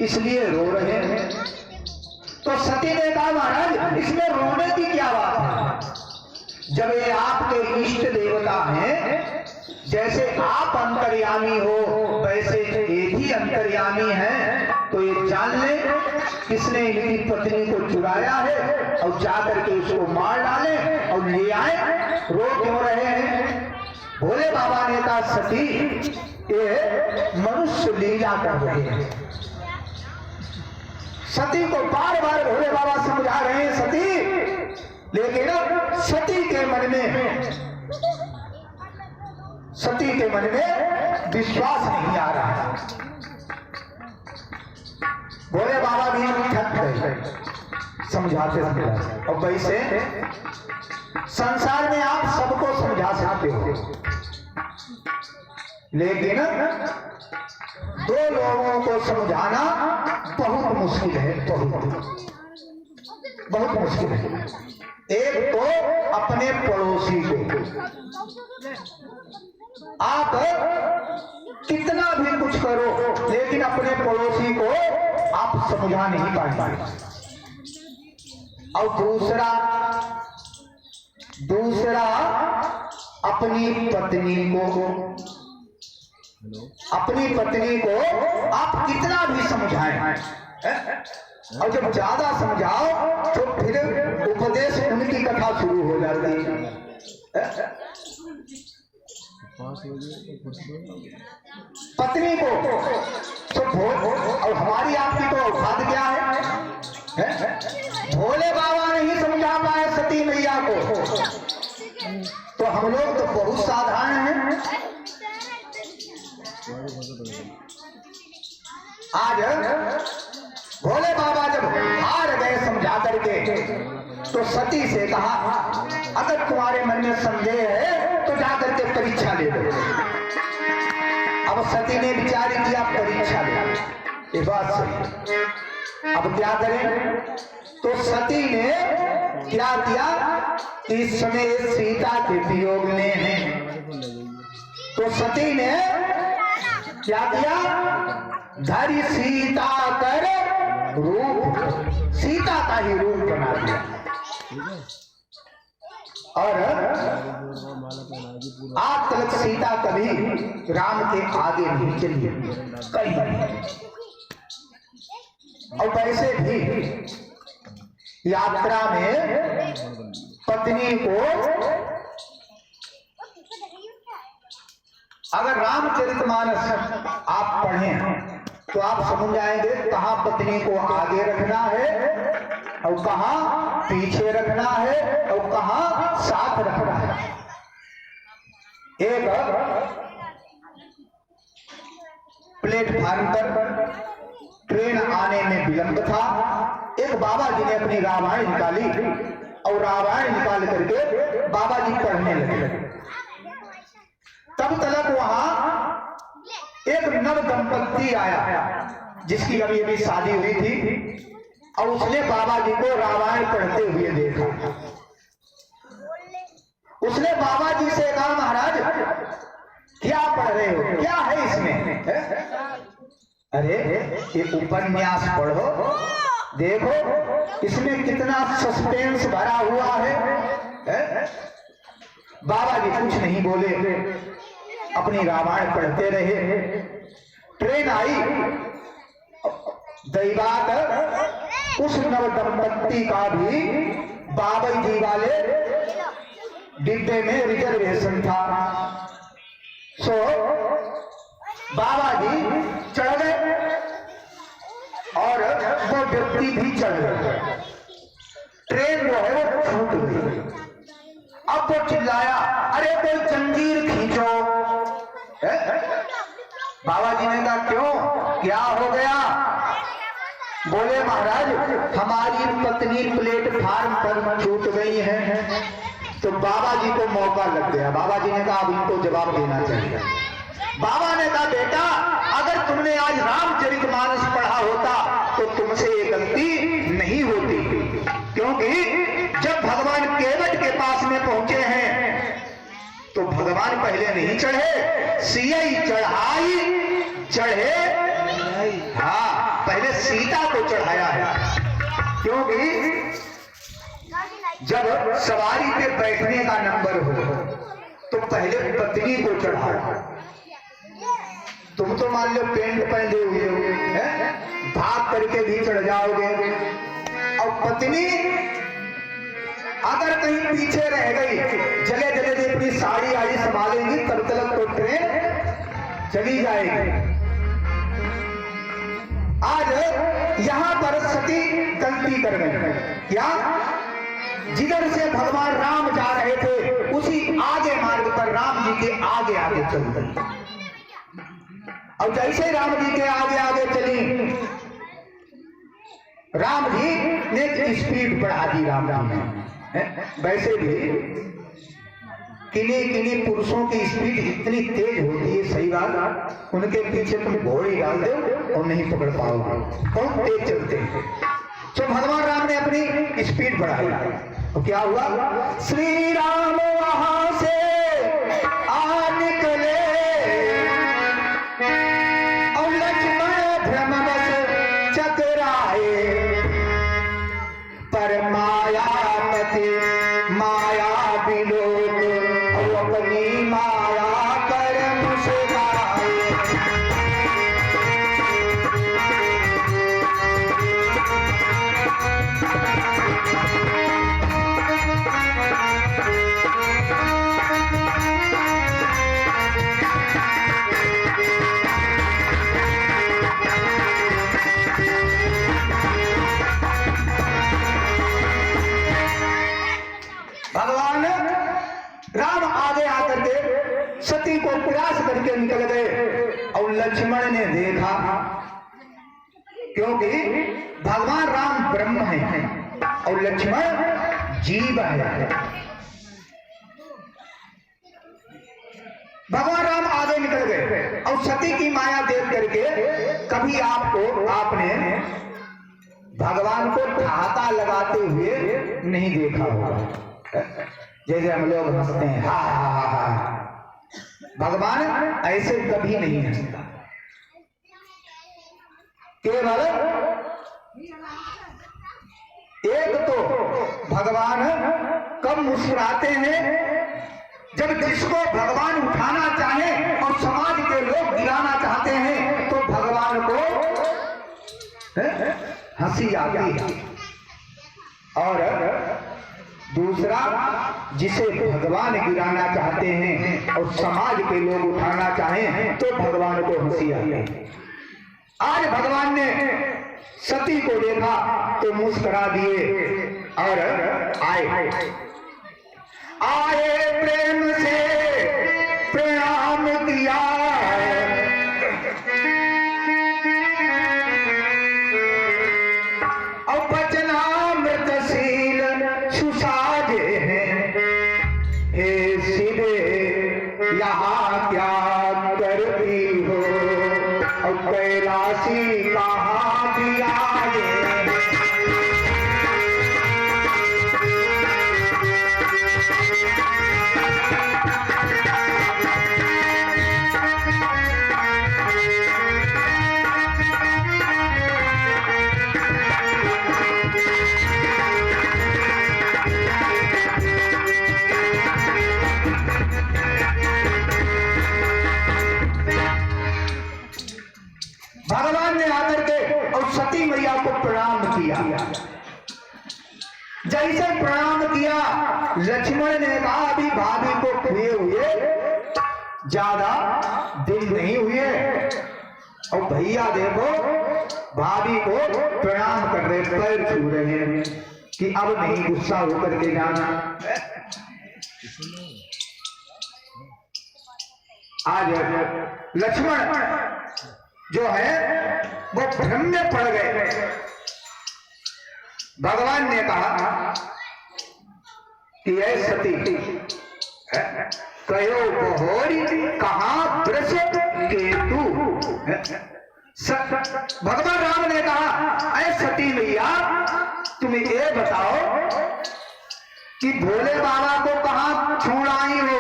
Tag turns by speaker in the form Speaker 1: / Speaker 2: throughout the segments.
Speaker 1: इसलिए रो रहे हैं। तो सती ने कहा महाराज इसमें रोने की क्या बात है, जब ये आपके इष्ट देवता हैं, जैसे आप अंतर्यामी हो वैसे ये भी अंतर्यामी हैं, तो ये जान ले किसने इनकी पत्नी को चुराया है और जाकर के उसको मार डाले और ले आए। रो क्यों रहे हैं? भोले बाबा ने कहा सती ये मनुष्य लीला कर रहे हैं। सती को बार बार भोले बाबा समझा रहे हैं सती, लेकिन सती के मन में विश्वास नहीं आ रहा है। भोले बाबा भी थक गए समझाते समझाते। और वैसे संसार में आप सबको समझा सकते हो, लेकिन दो लोगों को समझाना बहुत मुश्किल है, बहुत मुश्किल है। एक तो अपने पड़ोसी को आप कितना भी कुछ करो, लेकिन अपने पड़ोसी को आप समझा नहीं पाएंगे। और दूसरा अपनी पत्नी को आप कितना भी समझाएं, और जब ज्यादा समझाओ तो फिर उपदेश उनकी कथा शुरू हो जाती है। पत्नी को तो और हमारी आपकी तो औकात क्या है? भोले बाबा नहीं समझा पाए सती मैया को, तो हम लोग तो बहुत साधारण हैं। आज भोले बाबा जब हार गए समझा करके, तो सती से कहा अगर तुम्हारे मन में संदेह है तो जाकर के परीक्षा ले लो। अब सती ने विचार किया परीक्षा ले, ये बात सही। अब क्या करें? तो सती ने क्या किया, इस समय सीता के वियोग में है, तो सती ने क्या किया, धरी सीता कर रूप, सीता का ही रूप बना दिया। और आज तक सीता कभी राम के आगे नहीं चली कहीं। और वैसे भी यात्रा में पत्नी को अगर रामचरितमानस आप पढ़ें तो आप समझ जाएंगे कहाँ पत्नी को आगे रखना है और कहाँ पीछे रखना है और कहाँ साथ रखना है। एक प्लेटफार्म पर ट्रेन आने में विलंब था, एक बाबा जी ने अपनी रामायण निकाली और रामायण निकाल करके बाबा जी पढ़ने लगे। तब तक वहां एक नव दंपत्ति आया जिसकी अभी अभी शादी हुई थी, और उसने बाबा जी को रामायण पढ़ते हुए देखा। उसने बाबा जी से कहा महाराज क्या पढ़ रहे हो, क्या है इसमें? अरे ये उपन्यास पढ़ो, देखो इसमें कितना सस्पेंस भरा हुआ है। बाबा जी कुछ नहीं बोले, अपनी रामायण पढ़ते रहे। ट्रेन आई, दैवात उस नव दंपत्ति का भी बाबा जी वाले डिब्बे में रिजर्वेशन था। सो बाबा जी चढ़ गए और वो व्यक्ति भी चढ़ गए। ट्रेन जो है वो छूट गई। अब वो चिल्लाया अरे कोई जंजीर खींचो। बाबा जी ने कहा क्यों, क्या हो गया? बोले महाराज हमारी पत्नी प्लेटफार्म पर छूट गई है। तो बाबा जी को मौका लग गया। बाबा जी ने कहा अब इनको जवाब देना चाहिए। बाबा ने कहा बेटा अगर तुमने आज रामचरितमानस पढ़ा होता तो तुमसे ये गलती नहीं होती, क्योंकि जब भगवान केवट के पास में पहुंचे हैं तो भगवान पहले नहीं चढ़े, सियई चढ़ाई चढ़े। हाँ पहले सीता को चढ़ाया है, क्योंकि जब सवारी पे बैठने का नंबर हो तो पहले पत्नी को चढ़ाओ। तुम तो मान लो पेंट पहने हुए हो, भाग करके भी चढ़ जाओगे, और पत्नी अगर कहीं पीछे रह गई, जले जले अपनी साड़ी आड़ी संभालेंगी, तब तक तो ट्रेन चली जाएगी। आज यहां पर सती गलती कर गई। क्या? जिधर से भगवान राम जा रहे थे उसी आगे मार्ग पर राम जी के आगे आगे चल गई, और जैसे राम जी के आगे आगे चली, राम जी ने स्पीड बढ़ा दी। राम ने वैसे भी किन्हीं पुरुषों की स्पीड इतनी तेज होती है, सही बात, उनके पीछे तुम घोड़ी डाल दो और नहीं पकड़ पाओगे, बहुत तेज चलते हैं। तो भगवान राम ने अपनी स्पीड बढ़ाई, तो क्या हुआ? श्री राम वहां से आ निकले और लक्ष्मण भ्रमवश चकराए, पर मायापति माया विलोक और अपनी माया कर मुस्कुराए। भगवान राम आगे आकर के सती को प्रयास करके निकल गए, और लक्ष्मण ने देखा, क्योंकि भगवान राम ब्रह्म है और लक्ष्मण जीव है। भगवान राम आगे निकल गए और सती की माया देख करके, कभी आपने भगवान को ठहाका लगाते हुए नहीं देखा होगा, जैसे हम लोग हंसते हैं, हा हा हा हा। भगवान ऐसे कभी नहीं हंसता, केवल एक तो भगवान कब मुस्कुराते हैं, जब जिसको भगवान उठाना चाहे और समाज के लोग गिराना चाहते हैं, तो भगवान को हंसी आती है। और दूसरा, जिसे भगवान गिराना चाहते हैं और समाज के लोग उठाना चाहें, तो भगवान को हंसी आती है। आज भगवान ने सती को देखा तो मुस्कुरा दिए और आए प्रेम से प्रणाम किया, और वचनामृतशील सुसाजे हैं, हे सीधे यहाँ क्या करती हो, और कैलाशी कहाँ दिया भगवान ने आकर के और सती मैया को प्रणाम किया। जैसे प्रणाम किया, लक्ष्मण ने कहा अभी भाभी को हुए हुए ज्यादा दिन नहीं हुए, और भैया देखो भाभी को प्रणाम कर रहे, पैर छू रहे हैं कि अब नहीं गुस्सा होकर के जाना। आज लक्ष्मण जो है वो भ्रम में पड़ गए। भगवान ने कहा कि ऐ सती कहो बहोरी कहां वृष केतु। भगवान राम ने कहा ऐ सती मैया तुम ये बताओ कि भोले बाबा को कहां छोड़ आई हो।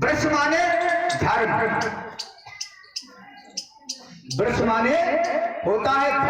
Speaker 1: वृष माने धर्म, वृष माने होता है